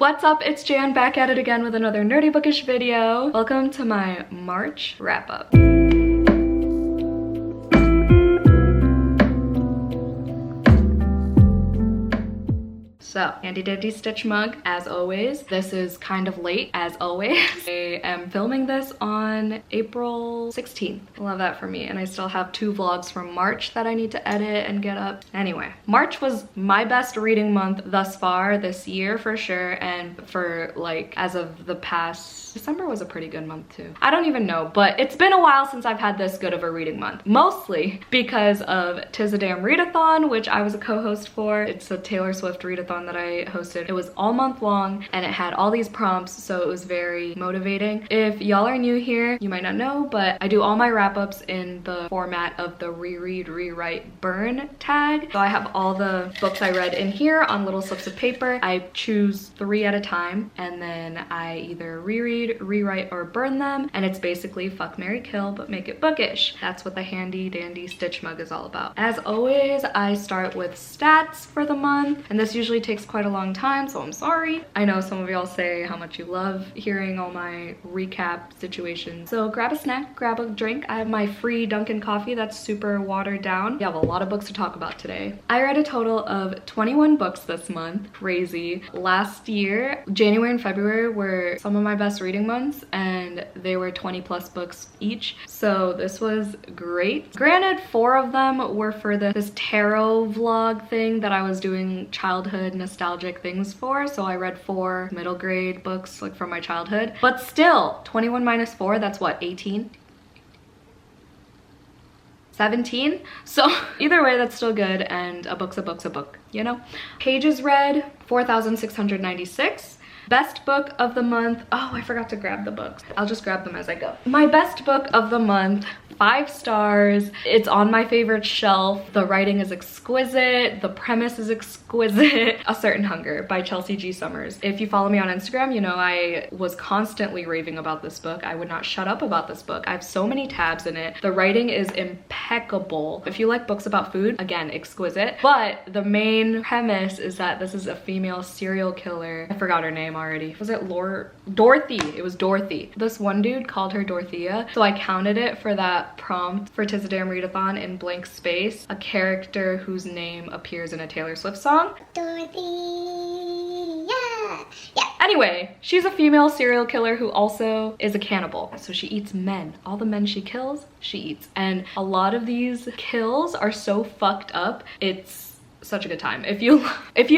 What's up? It's Jan back at it again with another nerdy bookish video. Welcome to my March wrap-up. So, handy dandy stitch mug, as always. This is kind of late, as always. I am filming this on April 16th. Love that for me. And I still have 2 vlogs from March that I need to edit and get up. Anyway, March was my best reading month thus far this year for sure. And for like, as of the past, December was a pretty good month too. I don't even know, but it's been a while since I've had this good of a reading month. Mostly because of Tis a Damn Readathon, which I was a co-host for. It's a Taylor Swift readathon that I hosted. It was all month long and it had all these prompts, so it was very motivating. If y'all are new here, you might not know, but I do all my wrap-ups in the format of the reread, rewrite, burn tag. So I have all the books I read in here on little slips of paper. I choose 3 at a time and then I either reread, rewrite, or burn them, and it's basically fuck, marry, kill, but make it bookish. That's what the handy dandy stitch mug is all about. As always, I start with stats for the month, and this usually takes quite a long time, so I'm sorry. I know some of y'all say how much you love hearing all my recap situations. So grab a snack, grab a drink. I have my free Dunkin' coffee that's super watered down. We have a lot of books to talk about today. I read a total of 21 books this month. Crazy. Last year, January and February were some of my best reading months, and they were 20+ books each. So this was great. Granted, 4 of them were for this tarot vlog thing that I was doing childhood nostalgic things for. So I read 4 middle grade books like from my childhood, but still 21 minus 4, that's what, 18? 17? So either way, that's still good, and a book's a book's a book, you know? Pages read, 4,696. Best book of the month. Oh, I forgot to grab the books. I'll just grab them as I go. My best book of the month, 5 stars. It's on my favorite shelf. The writing is exquisite. The premise is exquisite. A Certain Hunger by Chelsea G. Summers. If you follow me on Instagram, you know I was constantly raving about this book. I would not shut up about this book. I have so many tabs in it. The writing is impeccable. If you like books about food, again, exquisite. But the main premise is that this is a female serial killer. I forgot her name already. Was it Dorothy? It was Dorothy. This one dude called her Dorothea, so I counted it for that prompt for Tis a Damn Readathon in blank space, a character whose name appears in a Taylor Swift song. Dorothy, yeah. Anyway, she's a female serial killer who also is a cannibal. So she eats men. All the men she kills, she eats. And a lot of these kills are so fucked up, it's such a good time. If you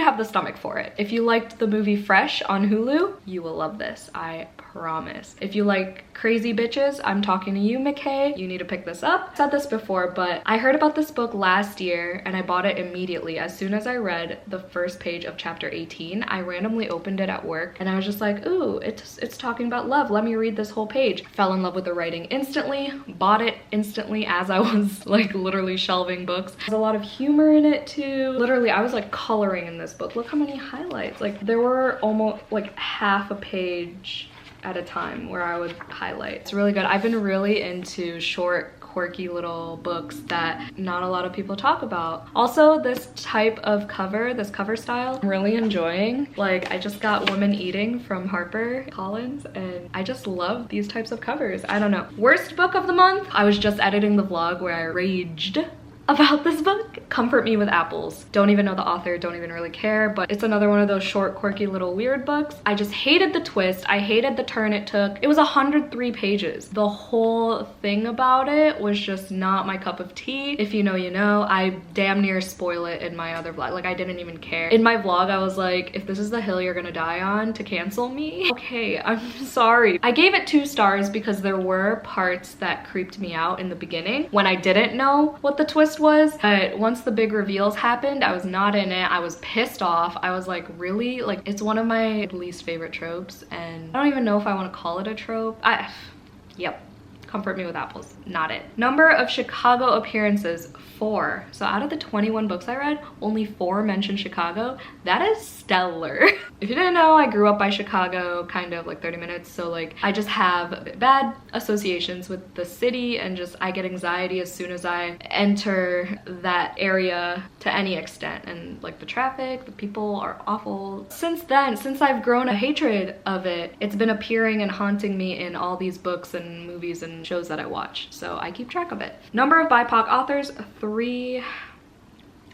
have the stomach for it. If you liked the movie Fresh on Hulu, you will love this, I promise. If you like crazy bitches, I'm talking to you, McKay. You need to pick this up. I said this before, but I heard about this book last year and I bought it immediately. As soon as I read the first page of chapter 18, I randomly opened it at work and I was just like, ooh, it's talking about love. Let me read this whole page. Fell in love with the writing instantly, bought it instantly as I was like literally shelving books. There's a lot of humor in it too. Literally, I was like coloring in this book. Look how many highlights. Like there were almost like half a page at a time where I would highlight. It's really good. I've been really into short, quirky little books that not a lot of people talk about. Also, this type of cover, this cover style, I'm really enjoying. Like, I just got Woman Eating from HarperCollins, and I just love these types of covers. I don't know. Worst book of the month? I was just editing the vlog where I raged about this book. Comfort Me with Apples. Don't even know the author, don't even really care, but it's another one of those short, quirky little weird books. I just hated the twist. I hated the turn it took. It was 103 pages. The whole thing about it was just not my cup of tea. If you know, you know. I damn near spoil it in my other vlog. Like, I didn't even care. In my vlog, I was like, if this is the hill you're gonna die on to cancel me, okay, I'm sorry. I gave it 2 stars because there were parts that creeped me out in the beginning when I didn't know what the twist was, but once the big reveals happened, I was not in it. I was pissed off. I was like, really? Like, it's one of my least favorite tropes, and I don't even know if I want to call it a trope. Yep. Comfort me with apples. Not it. Number of Chicago appearances, 4. So out of the 21 books I read, only 4 mentioned Chicago. That is stellar. If you didn't know, I grew up by Chicago, kind of like 30 minutes. So like I just have bad associations with the city, and just I get anxiety as soon as I enter that area to any extent. And like the traffic, the people are awful. Since then, since I've grown a hatred of it, it's been appearing and haunting me in all these books and movies and shows that I watch. So I keep track of it. Number of BIPOC authors, 3.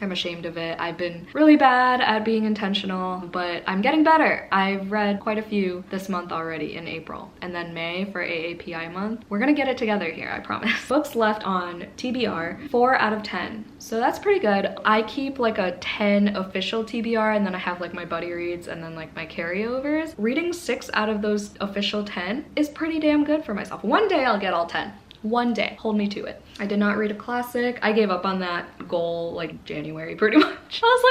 I'm ashamed of it. I've been really bad at being intentional, but I'm getting better. I've read quite a few this month already in April, and then May for AAPI month. We're gonna get it together here, I promise. Books left on TBR, 4 out of 10. So that's pretty good. I keep like a 10 official TBR, and then I have like my buddy reads and then like my carryovers. Reading 6 out of those official 10 is pretty damn good for myself. One day I'll get all 10. One day, hold me to it. I did not read a classic. I gave up on that goal like January pretty much. I was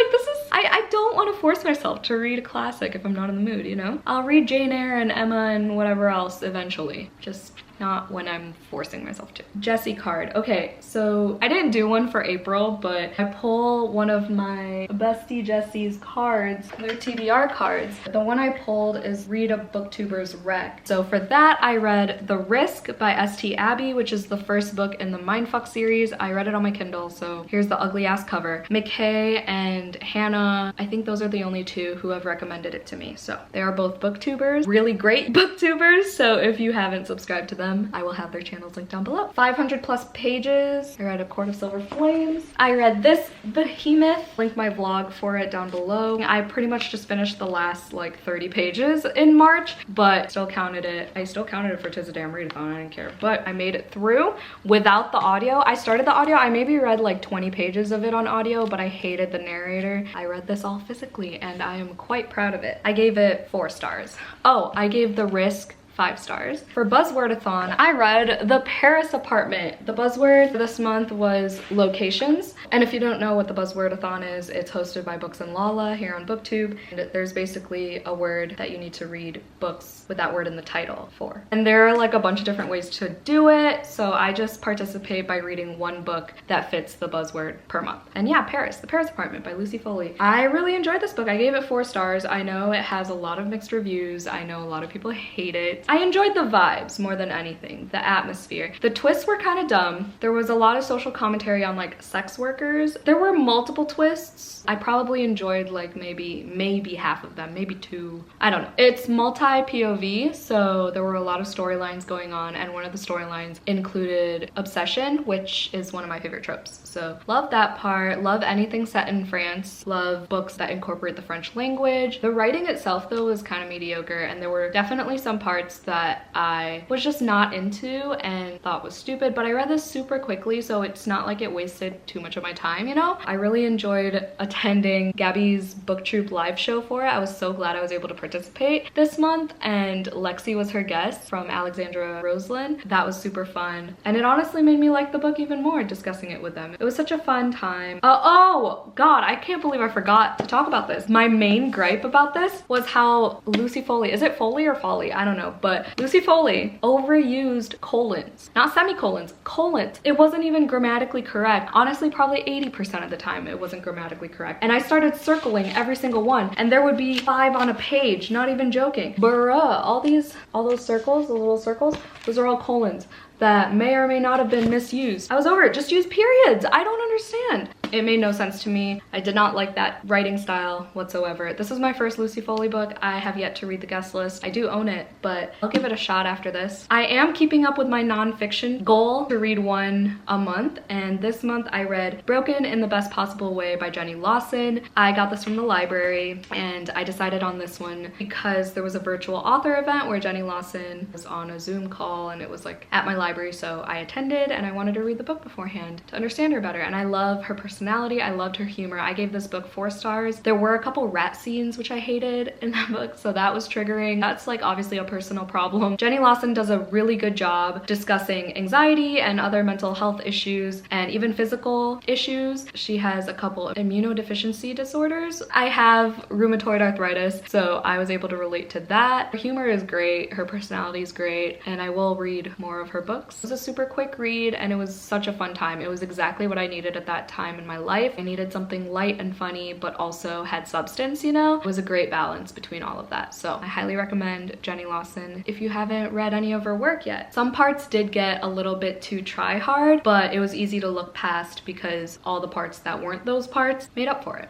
like, I don't want to force myself to read a classic if I'm not in the mood, you know? I'll read Jane Eyre and Emma and whatever else eventually. Just not when I'm forcing myself to. Jessie card. Okay, so I didn't do one for April, but I pull one of my bestie Jessie's cards. They're TBR cards. The one I pulled is Read a Booktuber's Wreck. So for that, I read The Risk by S.T. Abbey, which is the first book in the Mindfuck series. I read it on my Kindle, so here's the ugly ass cover. McKay and Hannah, I think those are the only 2 who have recommended it to me. So they are both booktubers, really great booktubers. So if you haven't subscribed to them, I will have their channels linked down below. 500 plus pages. I read A Court of Silver Flames. I read this behemoth. Link my vlog for it down below. I pretty much just finished the last like 30 pages in March, but still counted it. I still counted it for Tis a Damn Readathon. I didn't care, but I made it through without the audio. I started the audio. I maybe read like 20 pages of it on audio, but I hated the narrator. I read this all physically, and I am quite proud of it. I gave it 4 stars. Oh, I gave The Risk 5 stars. For Buzzwordathon, I read The Paris Apartment. The buzzword this month was locations. And if you don't know what the Buzzwordathon is, it's hosted by Books and Lala here on BookTube. And there's basically a word that you need to read books with that word in the title for. And there are like a bunch of different ways to do it. So I just participate by reading one book that fits the buzzword per month. And yeah, Paris, The Paris Apartment by Lucy Foley. I really enjoyed this book. I gave it 4 stars. I know it has a lot of mixed reviews. I know a lot of people hate it. I enjoyed the vibes more than anything, the atmosphere. The twists were kind of dumb. There was a lot of social commentary on like sex workers. There were multiple twists. I probably enjoyed like maybe half of them, maybe 2. I don't know. It's multi-POV, so there were a lot of storylines going on, and one of the storylines included obsession, which is one of my favorite tropes. So love that part. Love anything set in France. Love books that incorporate the French language. The writing itself though was kind of mediocre, and there were definitely some parts that I was just not into and thought was stupid, but I read this super quickly, so it's not like it wasted too much of my time, you know? I really enjoyed attending Gabby's book troop live show for it. I was so glad I was able to participate this month, and Lexi was her guest from Alexandra Roseland. That was super fun, and it honestly made me like the book even more discussing it with them. It was such a fun time. Oh god, I can't believe I forgot to talk about this. My main gripe about this was how Lucy Foley, is it Foley or Foley? I don't know, but Lucy Foley overused colons, not semicolons, colons. It wasn't even grammatically correct. Honestly, probably 80% of the time it wasn't grammatically correct. And I started circling every single one, and there would be 5 on a page, not even joking. Bruh, all those circles, the little circles, those are all colons that may or may not have been misused. I was over it. Just use periods. I don't understand. It made no sense to me. I did not like that writing style whatsoever. This is my first Lucy Foley book. I have yet to read the guest list. I do own it, but I'll give it a shot after this. I am keeping up with my nonfiction goal to read 1 a month, and this month I read Broken in the Best Possible Way by Jenny Lawson. I got this from the library, and I decided on this one because there was a virtual author event where Jenny Lawson was on a Zoom call, and it was like at my library, so I attended, and I wanted to read the book beforehand to understand her better. And I love her personality. personality. I loved her humor. I gave this book 4 stars. There were a couple rat scenes which I hated in that book, so that was triggering. That's like obviously a personal problem. Jenny Lawson does a really good job discussing anxiety and other mental health issues and even physical issues. She has a couple of immunodeficiency disorders. I have rheumatoid arthritis, so I was able to relate to that. Her humor is great, her personality is great, and I will read more of her books. It was a super quick read and it was such a fun time. It was exactly what I needed at that time in my life. I needed something light and funny but also had substance, you know? It was a great balance between all of that. So I highly recommend Jenny Lawson if you haven't read any of her work yet. Some parts did get a little bit too try hard, but it was easy to look past because all the parts that weren't those parts made up for it.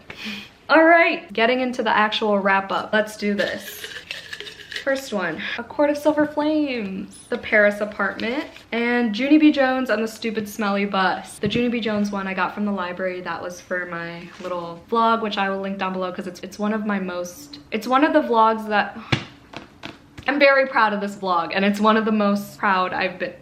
All right, getting into the actual wrap up. Let's do this. First one, A Court of Silver Flames, The Paris Apartment, and Junie B. Jones and the Stupid Smelly Bus. The Junie B. Jones one I got from the library. That was for my little vlog, which I will link down below because it's one of my most, it's one of the vlogs that, I'm very proud of this vlog, and it's one of the most proud I've been.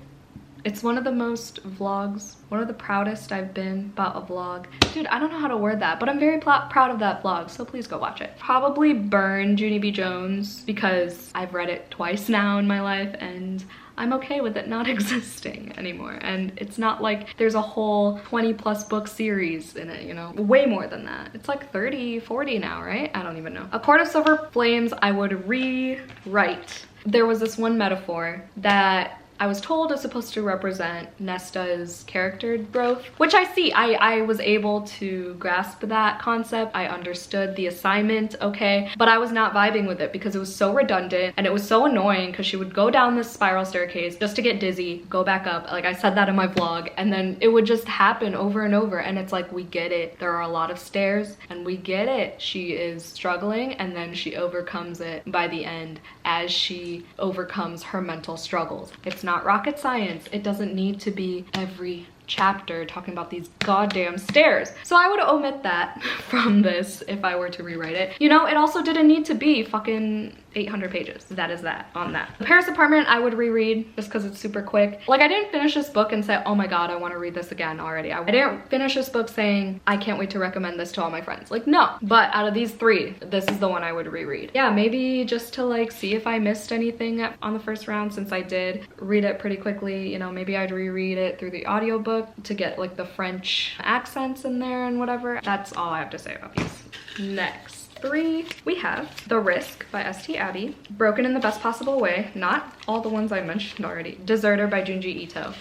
It's one of the most vlogs, one of the proudest I've been about a vlog. Dude, I don't know how to word that, but I'm very proud of that vlog, so please go watch it. Probably burn Junie B. Jones because I've read it twice now in my life and I'm okay with it not existing anymore. And it's not like there's a whole 20+ book series in it, you know? Way more than that. It's like 30, 40 now, right? I don't even know. A Court of Silver Flames, I would rewrite. There was this one metaphor that I was told is supposed to represent Nesta's character growth, which I see. I was able to grasp that concept. I understood the assignment, okay, but I was not vibing with it because it was so redundant and it was so annoying because she would go down this spiral staircase just to get dizzy, go back up. Like I said that in my vlog, and then it would just happen over and over. And it's like, we get it. There are a lot of stairs and we get it. She is struggling and then she overcomes it by the end as she overcomes her mental struggles. It's not rocket science. It doesn't need to be every chapter talking about these goddamn stairs. So I would omit that from this if I were to rewrite it. You know, it also didn't need to be fucking 800 pages. That is that on that. The Paris Apartment I would reread just because it's super quick. Like I didn't finish this book and say, oh my god, I want to read this again already. I didn't finish this book saying, I can't wait to recommend this to all my friends. Like no, but out of these 3, this is the one I would reread. Yeah, maybe just to like see if I missed anything on the first round since I did read it pretty quickly. You know, maybe I'd reread it through the audiobook to get like the French accents in there and whatever. That's all I have to say about these. Next 3, we have The Risk by S.T. Abbey, Broken in the Best Possible Way, not all the ones I mentioned already, Deserter by Junji Ito.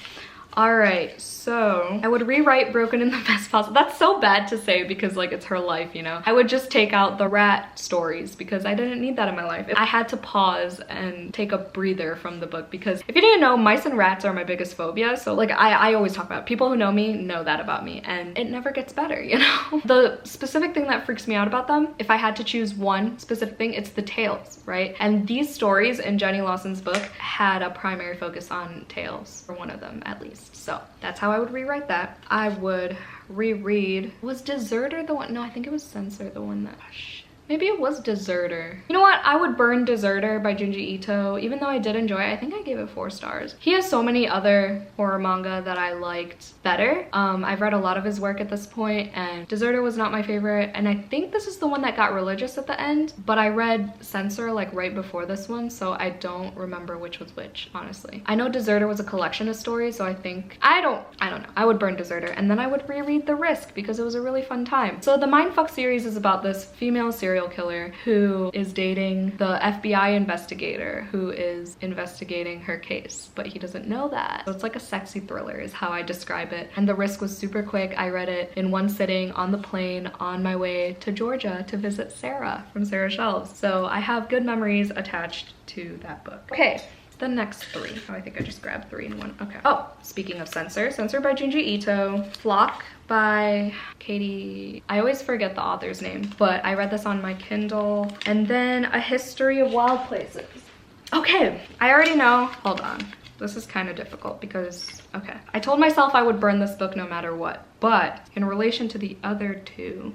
All right, so I would rewrite Broken in the Best Possible. That's so bad to say because like it's her life, you know? I would just take out the rat stories because I didn't need that in my life. I had to pause and take a breather from the book because if you didn't know, mice and rats are my biggest phobia. So like I always talk about it. People who know me know that about me and it never gets better, you know? The specific thing that freaks me out about them, if I had to choose one specific thing, it's the tales, right? And these stories in Jenny Lawson's book had a primary focus on tales, for one of them at least. So that's how I would rewrite that. I would reread, was Deserter the one? No, I think it was Censor the one that, maybe it was Deserter. You know what? I would burn Deserter by Junji Ito. Even though I did enjoy it, I think I gave it 4 stars. He has so many other horror manga that I liked better. I've read a lot of his work at this point and Deserter was not my favorite. And I think this is the one that got religious at the end, but I read Censor like right before this one, so I don't remember which was which, honestly. I know Deserter was a collection of stories, so I think, I don't know. I would burn Deserter and then I would reread The Risk because it was a really fun time. So the Mindfuck series is about this female serial killer who is dating the FBI investigator who is investigating her case, but he doesn't know that. So it's like a sexy thriller is how I describe it. And The Risk was super quick. I read it in one sitting on the plane on my way to Georgia to visit Sarah from Sarah Shelves. So I have good memories attached to that book. Okay. The next 3. Oh, I think I just grabbed 3 in one. Okay. Oh, speaking of Censor, Censor by Junji Ito, Flock by Katie, I always forget the author's name, but I read this on my Kindle. And then A History of Wild Places. Okay, I already know, hold on. This is kind of difficult because, okay. I told myself I would burn this book no matter what, but in relation to the other 2,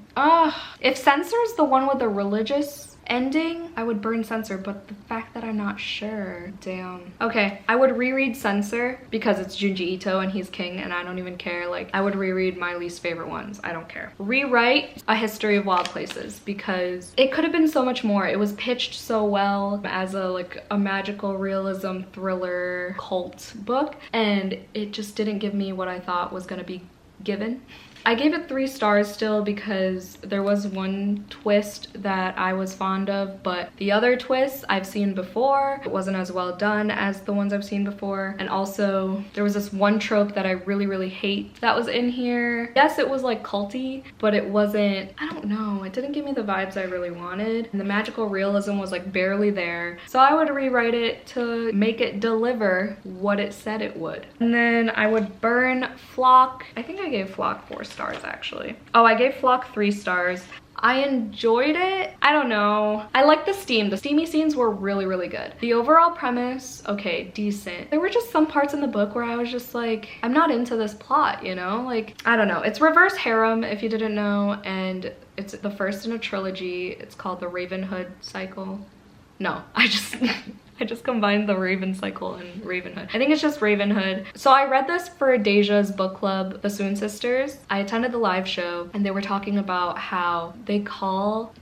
if Censor's the one with the religious ending, I would burn Censor, but the fact that I'm not sure, damn. Okay, I would reread Censor because it's Junji Ito and he's king and I don't even care. Like, I would reread my least favorite ones. I don't care. Rewrite A History of Wild Places because it could have been so much more. It was pitched so well as a magical realism thriller cult book, and it just didn't give me what I thought was gonna be given. I gave it 3 stars still because there was one twist that I was fond of, but the other twists I've seen before. It wasn't as well done as the ones I've seen before. And also there was this one trope that I really hate that was in here. Yes, it was like culty, but it wasn't, I don't know, it didn't give me the vibes I really wanted. And the magical realism was like barely there. So I would rewrite it to make it deliver what it said it would. And then I would burn Flock. I think I gave Flock 4 stars actually. Oh, I gave Flock 3 stars. I enjoyed it. I don't know. I like the steam. The steamy scenes were really good. The overall premise, okay, decent. There were just some parts in the book where I was just like, I'm not into this plot, you know? Like, I don't know. It's reverse harem, if you didn't know, and it's the first in a trilogy. It's called the Ravenhood cycle. No, I just combined the Raven cycle and Ravenhood. I think it's just Ravenhood. So I read this for Deja's book club, The Swoon Sisters. I attended the live show and they were talking about how they call...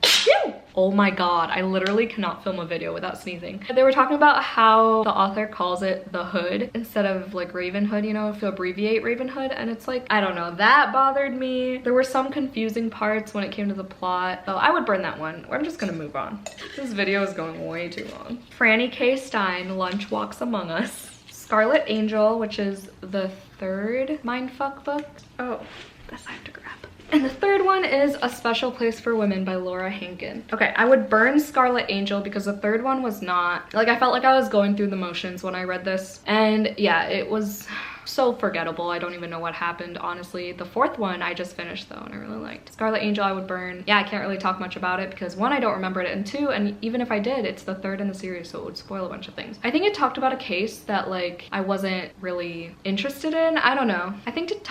Oh my god, I literally cannot film a video without sneezing. They were talking about how the author calls it the hood instead of like Ravenhood, you know, if you abbreviate Ravenhood, and it's like, I don't know, that bothered me. There were some confusing parts when it came to the plot, so I would burn that one. I'm just gonna move on. This video is going way too long. Franny K. Stein, Lunch Walks Among Us. Scarlet Angel, which is the 3rd mindfuck book. Oh, this I have to grab. And the 3rd one is A Special Place for Women by Laura Hankin. Okay, I would burn Scarlet Angel because the 3rd one was not, like, I felt like I was going through the motions when I read this. And yeah, it was so forgettable. I don't even know what happened, honestly. The 4th one I just finished though and I really liked. Scarlet Angel I would burn. Yeah, I can't really talk much about it because 1, I don't remember it, and 2, and even if I did, it's the 3rd in the series, so it would spoil a bunch of things. I think it talked about a case that like I wasn't really interested in. I don't know. I think it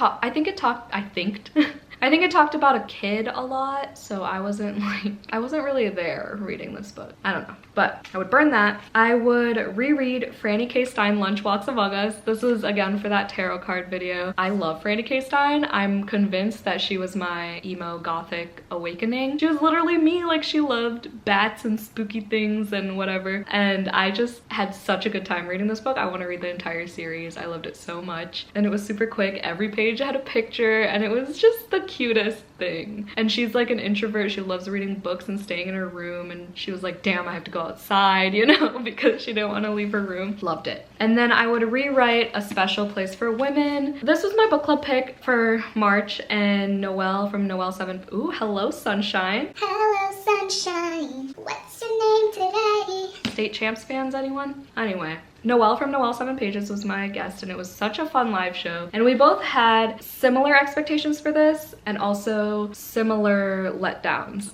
talked about a kid a lot, so I wasn't really there reading this book. I don't know, but I would burn that. I would reread Franny K. Stein, Lunch Walks Among Us. This was again for that tarot card video. I love Franny K. Stein. I'm convinced that she was my emo gothic awakening. She was literally me, like she loved bats and spooky things and whatever. And I just had such a good time reading this book. I want to read the entire series. I loved it so much. And it was super quick. Every page had a picture and it was just the cutest thing. And she's like an introvert. She loves reading books and staying in her room, and she was like, damn, I have to go outside, you know, because she didn't want to leave her room. Loved it. And then I would rewrite A Special Place for Women. This was my book club pick for March, and Noelle from Noelle 7. Ooh, hello sunshine. Hello sunshine. What's your name today? State Champs fans, anyone? Anyway, Noelle from Noelle 7 Pages was my guest, and it was such a fun live show. And we both had similar expectations for this and also similar letdowns.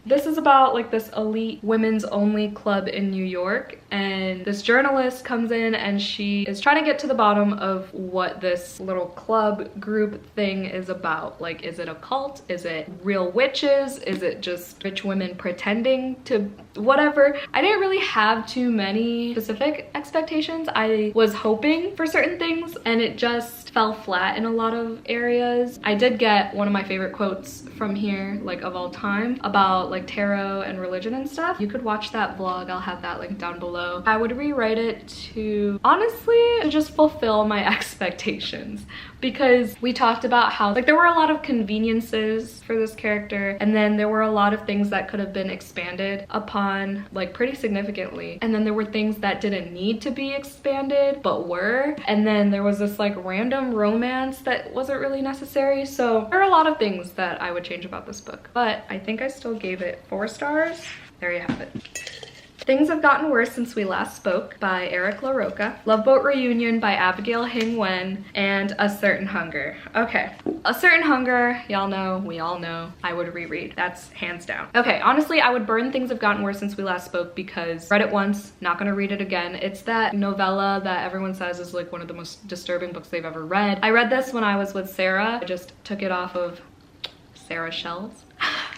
This is about like this elite women's only club in New York, and this journalist comes in and she is trying to get to the bottom of what this little club group thing is about. Like, is it a cult? Is it real witches? Is it just rich women pretending to whatever? I didn't really have too many specific expectations. I was hoping for certain things and it just fell flat in a lot of areas. I did get one of my favorite quotes from here, like of all time, about like tarot and religion and stuff. You could watch that vlog. I'll have that link down below. I would rewrite it to, honestly, to just fulfill my expectations, because we talked about how like there were a lot of conveniences for this character, and then there were a lot of things that could have been expanded upon like pretty significantly, and then there were things that didn't need to be expanded but were, and then there was this like random romance that wasn't really necessary. So there are a lot of things that I would change about this book, but I think I still gave it 4 stars. There you have it. Things Have Gotten Worse Since We Last Spoke by Eric LaRocca, Love Boat Reunion by Abigail Hing Wen, and A Certain Hunger. Okay, A Certain Hunger, y'all know, we all know, I would reread. That's hands down. Okay, honestly, I would burn Things Have Gotten Worse Since We Last Spoke because read it once, not gonna read it again. It's that novella that everyone says is like one of the most disturbing books they've ever read. I read this when I was with Sarah. I just took it off of Sarah's shelves.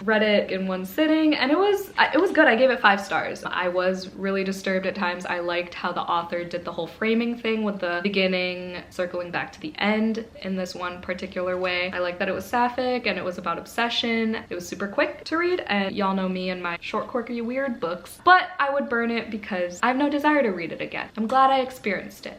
read it in one sitting, and it was good. I gave it 5 stars. I was really disturbed at times. I liked how the author did the whole framing thing with the beginning circling back to the end in this one particular way. I like that it was sapphic and it was about obsession. It was super quick to read, and y'all know me and my short, quirky, weird books, but I would burn it because I have no desire to read it again. I'm glad I experienced it.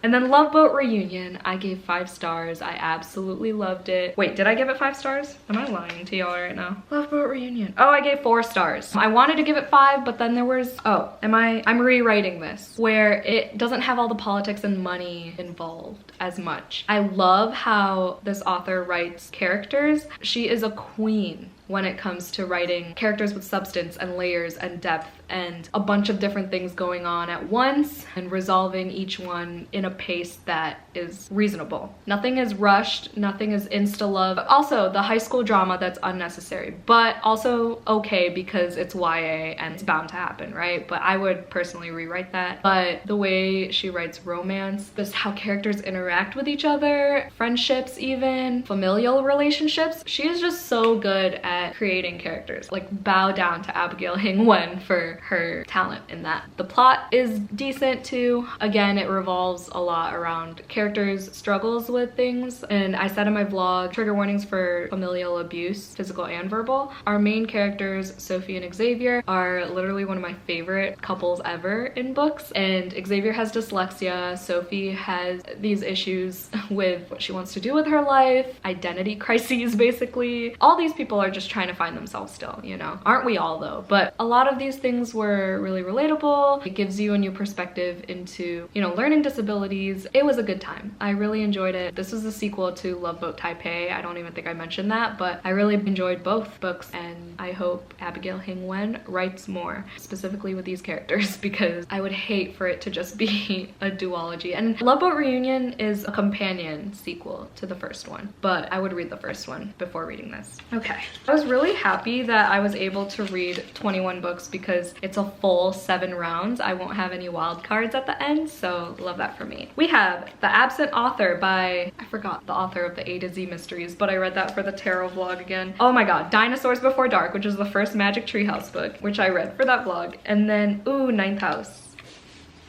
And then Love Boat Reunion, I gave 5 stars. I absolutely loved it. Wait, did I give it 5 stars? Am I lying to y'all right now? Love Boat Reunion. Oh, I gave 4 stars. I wanted to give it 5, but then there was, I'm rewriting this, where it doesn't have all the politics and money involved as much. I love how this author writes characters. She is a queen when it comes to writing characters with substance and layers and depth and a bunch of different things going on at once and resolving each one in a pace that is reasonable. Nothing is rushed, nothing is insta-love. Also, the high school drama that's unnecessary, but also okay because it's YA and it's bound to happen, right? But I would personally rewrite that. But the way she writes romance, just how characters interact with each other, friendships even, familial relationships, she is just so good at creating characters. Like, bow down to Abigail Hing-wen for her talent in that. The plot is decent too. Again, it revolves a lot around characters' struggles with things. And I said in my vlog, trigger warnings for familial abuse, physical and verbal. Our main characters, Sophie and Xavier, are literally one of my favorite couples ever in books. And Xavier has dyslexia. Sophie has these issues with what she wants to do with her life, identity crises basically. All these people are just trying to find themselves still, you know? Aren't we all though? But a lot of these things were really relatable. It gives you a new perspective into, you know, learning disabilities. It was a good time. I really enjoyed it. This was a sequel to Love Boat Taipei. I don't even think I mentioned that, but I really enjoyed both books, and I hope Abigail Hing-wen writes more, specifically with these characters, because I would hate for it to just be a duology. And Love Boat Reunion is a companion sequel to the first one, but I would read the first one before reading this. Okay. I was really happy that I was able to read 21 books because it's a full 7 rounds. I won't have any wild cards at the end, so love that for me. We have The Absent Author by, I forgot the author of the A to Z Mysteries, but I read that for the tarot vlog again. Oh my god, Dinosaurs Before Dark, which is the first Magic Treehouse book, which I read for that vlog. And then, ooh, Ninth House.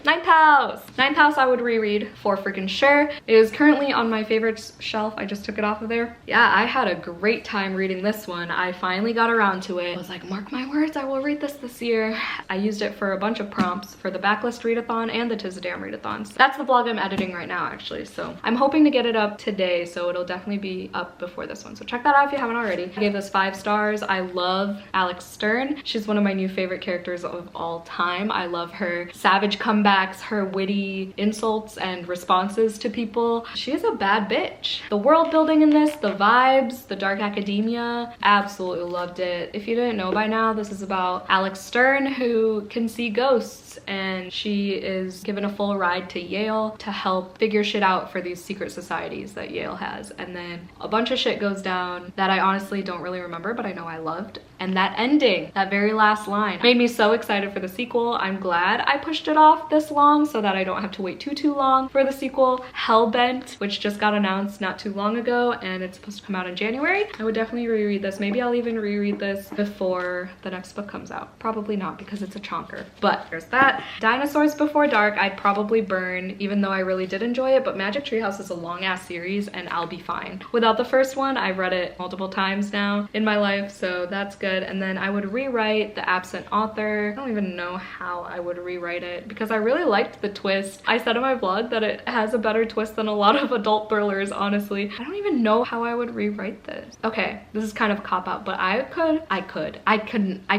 Ninth House! Ninth House I would reread for freaking sure. It is currently on my favorites shelf. I just took it off of there. Yeah, I had a great time reading this one. I finally got around to it. I was like, mark my words, I will read this year. I used it for a bunch of prompts for the Backlist readathon and the Tizdam readathons. That's the vlog I'm editing right now, actually. So I'm hoping to get it up today, so it'll definitely be up before this one. So check that out if you haven't already. I gave this 5 stars. I love Alex Stern. She's one of my new favorite characters of all time. I love her savage comebacks, her witty insults and responses to people. She is a bad bitch. The world building in this, the vibes, the dark academia, absolutely loved it. If you didn't know by now, this is about Alex Stern, who can see ghosts, and she is given a full ride to Yale to help figure shit out for these secret societies that Yale has. And then a bunch of shit goes down that I honestly don't really remember, but I know I loved. And that ending, that very last line, made me so excited for the sequel. I'm glad I pushed it off this long so that I don't have to wait too long for the sequel. Hellbent, which just got announced not too long ago, and it's supposed to come out in January. I would definitely reread this. Maybe I'll even reread this before the next book comes out. Probably not, because it's a chonker. But there's that. Dinosaurs Before Dark, I'd probably burn, even though I really did enjoy it, but Magic Treehouse is a long-ass series, and I'll be fine. Without the first one, I've read it multiple times now in my life, so that's good. And then I would rewrite The Absent Author. I don't even know how I would rewrite it, because I really liked the twist. I said in my vlog that it has a better twist than a lot of adult thrillers, honestly. I don't even know how I would rewrite this. Okay, this is kind of a cop-out, but I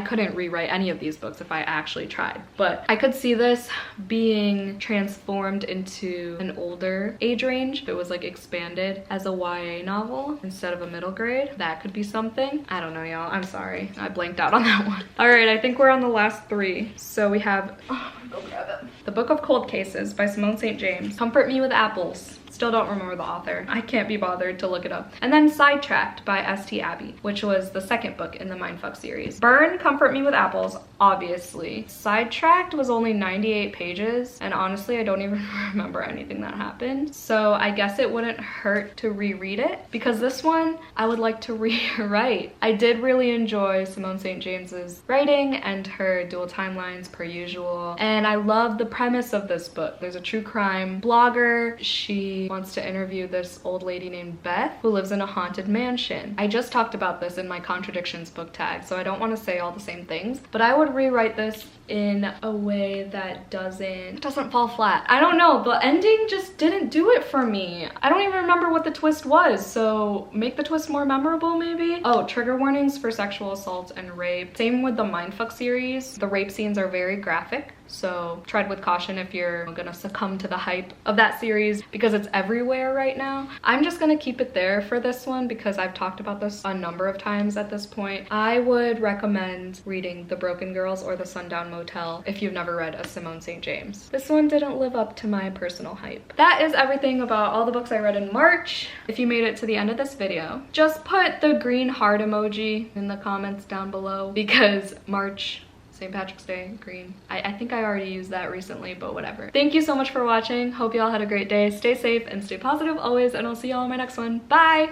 couldn't rewrite any of these books if I actually tried. But I could see this being transformed into an older age range. If it was like expanded as a YA novel instead of a middle grade, that could be something. I don't know, y'all. I'm sorry. I blanked out on that one. All right, I think we're on the last 3. So we have, oh, go grab it. The Book of Cold Cases by Simone St. James. Comfort Me with Apples. Still don't remember the author. I can't be bothered to look it up. And then Sidetracked by S.T. Abbey, which was the second book in the Mindfuck series. Burn, Comfort Me with Apples, obviously. Sidetracked was only 98 pages, and honestly, I don't even remember anything that happened. So I guess it wouldn't hurt to reread it, because this one I would like to rewrite. I did really enjoy Simone St. James's writing and her dual timelines per usual, and I love the premise of this book. There's a true crime blogger. She wants to interview this old lady named Beth who lives in a haunted mansion. I just talked about this in my contradictions book tag, so I don't want to say all the same things, but I would rewrite this in a way that doesn't fall flat. I don't know, the ending just didn't do it for me. I don't even remember what the twist was, so make the twist more memorable maybe? Oh, trigger warnings for sexual assault and rape. Same with the Mindfuck series. The rape scenes are very graphic, so tread with caution if you're gonna succumb to the hype of that series because it's everywhere right now. I'm just gonna keep it there for this one because I've talked about this a number of times at this point. I would recommend reading The Broken Girls or The Sundown Motel if you've never read a Simone St. James. This one didn't live up to my personal hype. That is everything about all the books I read in March. If you made it to the end of this video, just put the green heart emoji in the comments down below because March, St. Patrick's Day, green. I think I already used that recently, but whatever. Thank you so much for watching. Hope y'all had a great day. Stay safe and stay positive always, and I'll see y'all in my next one. Bye!